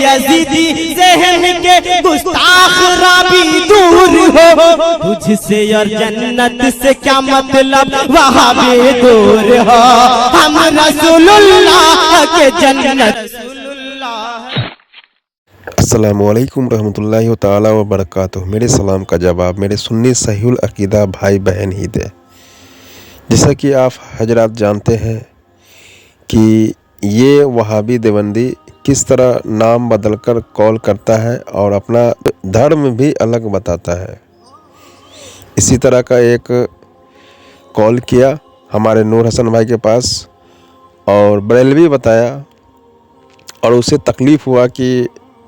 یزیدی ذہن کے گستاخ رابی دور ہو، تجھ سے اور جنت سے کیا مطلب وہاں بھی دور ہو، ہم رسول اللہ کے جنت۔ السلام علیکم رحمۃ اللہ تعالی وبرکاتہ۔ میرے سلام کا جواب میرے سنی صحیح العقیدہ بھائی بہن ہی دے۔ جیسا کہ آپ حضرات جانتے ہیں کہ یہ وہابی دیوبندی کس طرح نام بدل کر کال کرتا ہے اور اپنا دھرم بھی الگ بتاتا ہے۔ اسی طرح کا ایک کال کیا ہمارے نور حسن بھائی کے پاس اور بریلوی بتایا، اور اسے تکلیف ہوا کہ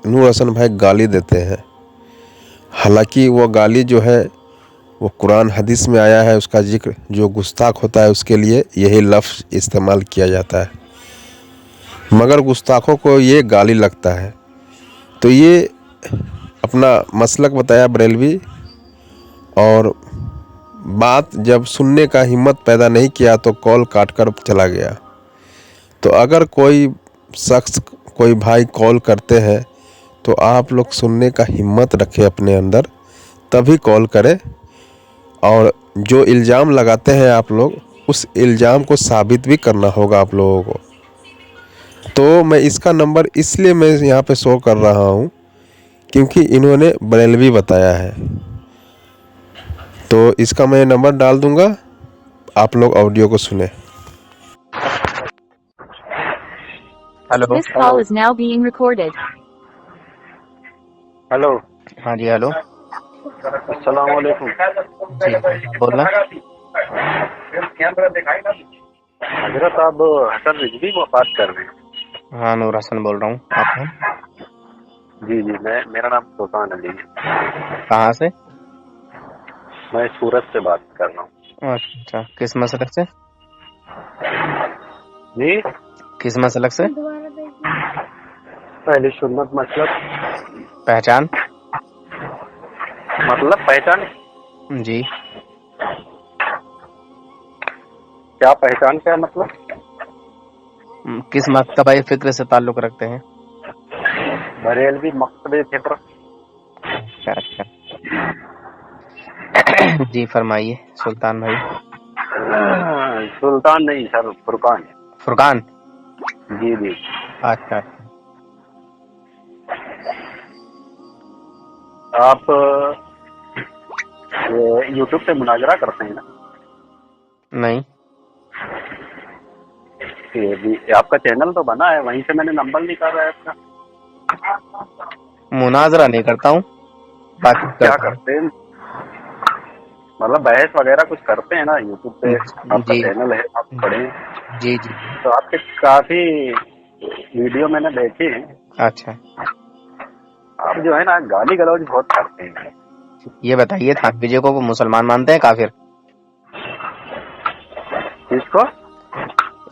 نور حسن بھائی گالی دیتے ہیں، حالانکہ وہ گالی جو ہے وہ قرآن حدیث میں آیا ہے، اس کا ذکر جو گستاخ ہوتا ہے اس کے لیے یہی لفظ استعمال کیا جاتا ہے، مگر گستاخوں کو یہ گالی لگتا ہے۔ تو یہ اپنا مسلک بتایا بریلوی، اور بات جب سننے کا ہمت پیدا نہیں کیا تو کال کاٹ کر چلا گیا۔ تو اگر کوئی شخص کوئی بھائی کال کرتے ہیں تو آپ لوگ سننے کا ہمت رکھیں اپنے اندر، تبھی کال کریں، اور جو الزام لگاتے ہیں آپ لوگ اس الزام کو ثابت بھی کرنا ہوگا آپ لوگوں کو۔ تو میں اس کا نمبر اس لیے میں یہاں پہ شو کر رہا ہوں کیونکہ انہوں نے بریلوی بتایا ہے، تو اس کا میں نمبر ڈال دوں گا، آپ لوگ آڈیو کو سنیں۔ Hello This call is now being recorded. Hello, ہاں جی ہلو السلام علیکم۔ جی بول رہا حضرت آپ حسن رضوی بات کر رہے ہیں؟ ہاں نور حسن بول رہا ہوں، آپ کون؟ جی میرا نام سلطان علی ہے، کہاں سے؟ میں سورت سے بات کر رہا ہوں۔ اچھا، کس مسلک سے؟ جی کس مسلک سے؟ پہلی سنت مطلب پہچان؟ پہچان جی کیا پہچان کیا مطلب؟ کس مکتبہ فکر سے تعلق رکھتے ہیں؟ بریلوی مکتبہ فکر۔ اچھا اچھا جی فرمائیے سلطان بھائی۔ سلطان نہیں سر، فرقان ہے۔ فرقان؟ جی جی اچھا اچھا، آپ یوٹیوب پہ مناظرہ کرتے ہیں نا؟ نہیں آپ کا چینل تو بنا ہے، وہیں سے میں نے نمبر نکالا ہے آپ کا۔ مناظرہ نہیں کرتا ہوں، باقی کیا کرتا کرتے ہیں مطلب بحث وغیرہ کچھ کرتے ہیں نا یوٹیوب پہ؟ ہوں۔ آپ کا جی چینل ہے، آپ پڑھیں جی جی تو آپ کے کافی ویڈیو میں نے دیکھے ہیں۔ اچھا، آپ جو ہے نا گالی گلوچ بہت کرتے ہیں۔ یہ بتائیے تھانوی جی کو وہ مسلمان مانتے ہیں کافر؟ کس کو؟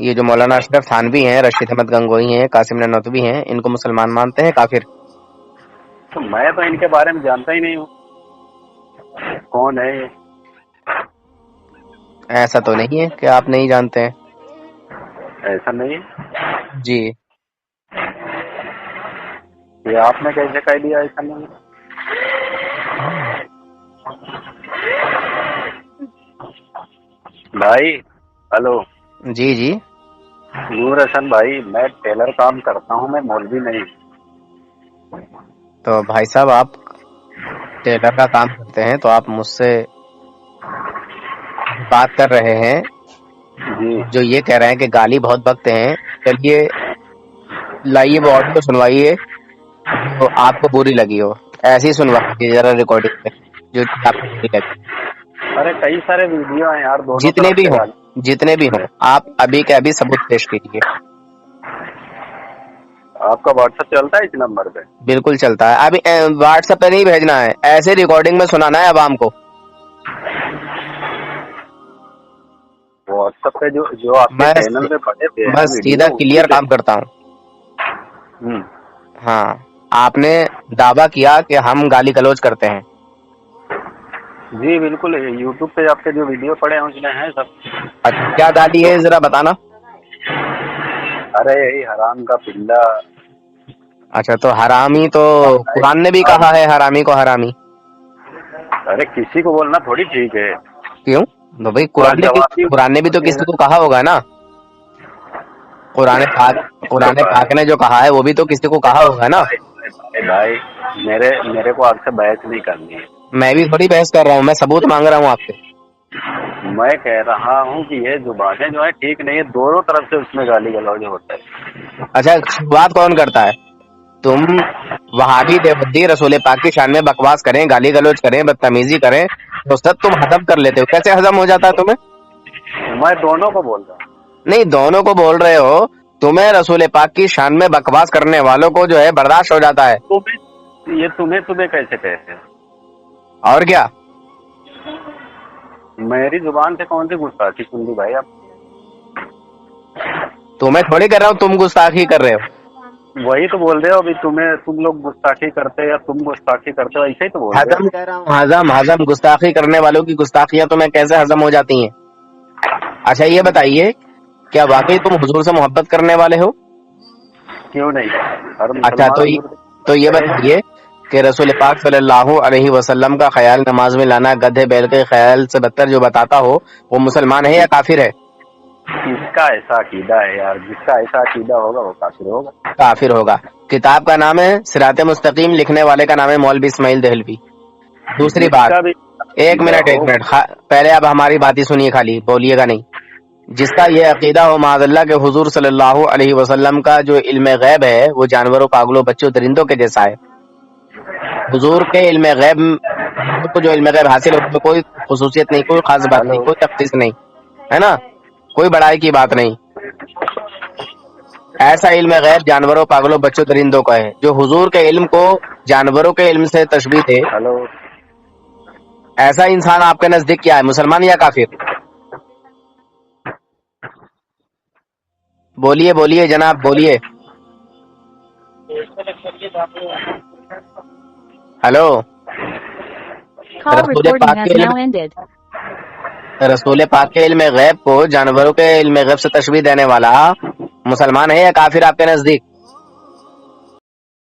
یہ جو مولانا اشرف تھانوی ہیں، رشید احمد گنگوئی ہیں، قاسم نانوتوی ہیں، ان کو مسلمان مانتے ہیں کافر؟ تو میں تو ان کے بارے میں جانتا ہی نہیں ہوں کون ہے یہ۔ ایسا تو نہیں ہے کہ آپ نہیں جانتے ہیں؟ ایسا نہیں ہے، جی یہ آپ نے کیسے کہہ دیا ایسا نہیں ہے؟ بھائی ہلو، جی جی نور حسن بھائی، میں ٹیلر کام کرتا ہوں، میں مولوی نہیں ہوں۔ تو بھائی صاحب آپ ٹیلر کا کام کرتے ہیں تو آپ مجھ سے بات کر رہے ہیں، جی جو یہ کہہ رہے ہیں کہ گالی بہت بکتے ہیں، چلیے لائیے وہ آڈیو سنوائیے جو آپ کو بری لگی ہو، ایسے ہی سنوائیے ذرا ریکارڈنگ پہ جو آپ کو بری لگی۔ ارے کئی سارے ویڈیو ہیں یار، دونوں جتنے طرف بھی سے ہوں، گالی۔ جتنے بھی ہوں، آپ ابھی کے ابھی ثبوت پیش کیجیے۔ آپ کا واٹس ایپ چلتا ہے اس نمبر پہ؟ بالکل چلتا ہے، ابھی واٹس ایپ پہ نہیں بھیجنا ہے، ایسے ریکارڈنگ میں سنانا ہے عوام کو۔ واٹس ایپ پہ جو آپ کے چینل پہ پڑے تھے میں ویڈیو، سیدھا کلیئر کام کرتا ہوں۔ ہاں، آپ نے دعویٰ کیا کہ ہم گالی گلوچ کرتے ہیں۔ جی بالکل، یوٹیوب پہ آپ کے جو ویڈیو پڑے ہیں اس میں ہیں سب۔ اچھا، کیا گالی ہے ذرا بتانا۔ ارے یہی حرام کا پلہ، اچھا تو حرامی تو قرآن نے بھی کہا ہے حرامی کو حرامی. ارے کسی کو بولنا تھوڑی ٹھیک ہے. کیوں؟ تو بھائی اور جواب قرآن نے بھی تو کسی کو کہا ہوگا نا. قرآن پاک نے جو کہا ہے وہ بھی تو کسی کو کہا ہوگا نا. بھائی میرے کو آپ سے بحث نہیں کرنی ہے. میں بھی تھوڑی بحث کر رہا ہوں, میں ثبوت مانگ رہا ہوں آپ سے. میں کہہ رہا ہوں کہ یہ زبانیں جو ہے ٹھیک نہیں ہے, دونوں طرف سے اس میں گالی گلوج ہوتا ہے. اچھا بات کون کرتا ہے؟ تم وہابی دیوبندی رسول پاک کی شان میں بکواس کریں, گالی گلوچ کریں, بدتمیزی کریں تو سب تم ہضم کر لیتے ہو. کیسے ہضم ہو جاتا ہے تمہیں؟ میں دونوں کو بول رہا ہوں. نہیں, دونوں کو بول رہے ہو. تمہیں رسول پاک کی شان میں بکواس کرنے والوں کو جو ہے برداشت ہو جاتا ہے. یہ تمہیں کیسے کہتے ہیں؟ اور کیا؟ میری زبان سے کون سی گستاخی سن لی بھائی آپ؟ تمہیں تھوڑی کر رہا ہوں, تم گستاخی کر رہے ہو. وہی تو بول رہے ہو ابھی, تم لوگ گستاخی کرتے یا تم گستاخی کرتے ہو, ایسے ہی تو بول رہے ہضم کہہ رہا ہوں, ہضم گستاخی کرنے والوں کی گستاخیاں تمہیں کیسے ہضم ہو جاتی ہیں؟ اچھا یہ بتائیے, کیا واقعی تم حضور سے محبت کرنے والے ہو؟ کیوں نہیں؟ ہر اچھا مسلمان تو یہ بتائیے کہ رسول پاک صلی اللہ علیہ وسلم کا خیال نماز میں لانا گدھے بیل کے خیال سے بدتر جو بتاتا ہو وہ مسلمان ہے یا کافر ہے؟ جس کا ایسا عقیدہ ہے یار, جس کا ایسا عقیدہ ہوگا وہ کافر ہوگا. کافر ہوگا. کتاب کا نام ہے صراط مستقیم, لکھنے والے کا نام ہے مولوی اسماعیل دہلوی. دوسری بات, ایک منٹ پہلے اب ہماری بات ہی سنیے, خالی بولیے گا نہیں. جس کا یہ عقیدہ ہو معاذ اللہ کے حضور صلی اللہ علیہ وسلم کا جو علم غیب ہے وہ جانوروں, پاگلوں, بچوں, درندوں کے جیسا ہے. حضور کے علم غیب کو جو علم غیب حاصل ہے اس میں کوئی خصوصیت نہیں, کوئی خاص بات نہیں, کوئی تخصیص نہیں ہے نا, کوئی بڑائی کی بات نہیں. ایسا علم غیب جانوروں, پاگلوں, بچوں, درندوں کا ہے. جو حضور کے علم کو جانوروں کے علم سے تشبیہ دے, ہلو, ایسا انسان آپ کے نزدیک کیا ہے, مسلمان یا کافر؟ بولیے جناب, بولیے. Hello. Call recording has now ended. رسول پاک کے علم غیب کو جانوروں کے علم غیب سے تشبیہ دینے والا مسلمان ہے یا کافر آپ کے نزدیک؟